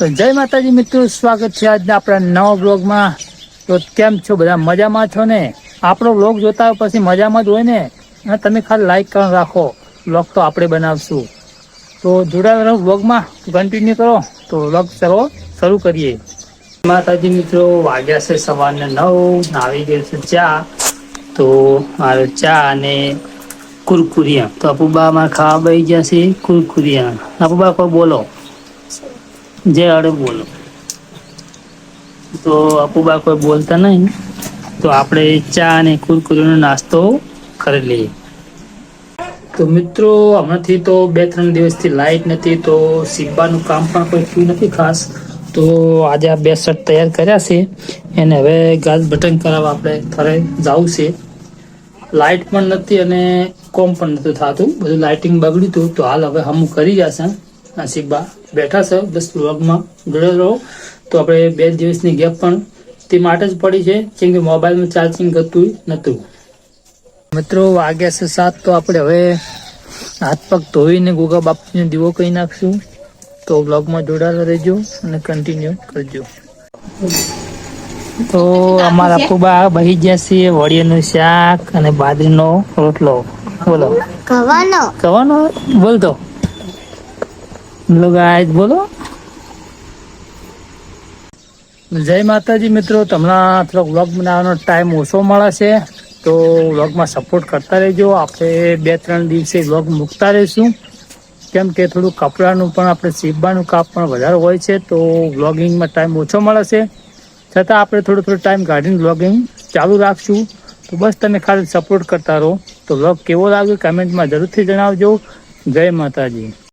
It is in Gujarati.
તો જય માતાજી મિત્રો, સ્વાગત છે આજના આપણા નવા બ્લોગમાં. તો કેમ છો બધા? મજામાં છો ને? આપણો બ્લોગ જોતા હોય પછી મજામાં જ હોય ને. અને તમે ખાલી લાઈક કરીને રાખો, બ્લોગ તો આપણે બનાવશું. તો જોડાયેલા રહો બ્લોગમાં, કન્ટિન્યુ કરો. તો બ્લોગ શરૂ કરીએ. માતાજી મિત્રો, વાગ્યા છે સવારના 9 આવી ગઈ છે ચા. તો મારે ચા અને કુરકુરિયા. તો અપુબા ખાવા બેસી ગયા છે કુરકુરિયા. અપુબા કોઈ બોલો, જે અડે બોલો. તો અપુબા કોઈ બોલતા નહીં, તો આપણે ચા અને કુરકુરીનો નાસ્તો કરી લઈએ. તો મિત્રો, હમણાંથી તો 2-3 દિવસથી લાઈટ નથી, તો સીવવાનું કામ પણ કોઈ થયું નથી ખાસ. તો આજે આ 2 શર્ટ તૈયાર કર્યા છે, એને હવે ગાલ બટન કરાવવા આપણે થરે જવું છે. લાઇટ પણ નથી અને કોમ પણ નતું થતું, બધું લાઇટિંગ બગડ્યું હતું. તો હાલ હવે હમ કરી જશે. નાસિકબા બેઠા છે, બસ વ્લોગમાં જોડે રહો. તો આપણે 2 દિવસની ગેપ પણ તે માટે જ પડી છે, કેમ કે મોબાઈલમાં ચાર્જિંગ કરતું નહોતું. મિત્રો વાગ્યા છે 7, તો આપણે હવે હાથ પગ ધોઈને ગોગા બાપુને દીવો કહી નાખશું. તો વ્લોગમાં જોડાયેલા રહેજો અને કન્ટિન્યુ કરજો. તો અમારા અપુબા બહી ગયા છે વડિયાનું શાક અને બાજરીનો રોટલો. બોલો કવાનો બોલતો ગાય બોલો. જય માતાજી મિત્રો, તમને થોડોક વ્લોગ બનાવવાનો ટાઈમ ઓછો મળે છે, તો વ્લોગમાં સપોર્ટ કરતા રહેજો. આપણે 2-3 દિવસે વ્લોગ મૂકતા રહીશું, કેમ કે થોડું કપડાનું પણ આપણે સીવવાનું કામ પણ વધારે હોય છે, તો વ્લોગિંગમાં ટાઈમ ઓછો મળે છે. છતાં આપણે થોડો ટાઈમ કાઢીને વ્લોગિંગ ચાલુ રાખશું. તો બસ તમે ખાલી સપોર્ટ કરતા રહો. તો વ્લોગ કેવો લાગ્યો કમેન્ટમાં જરૂરથી જણાવજો. જય માતાજી.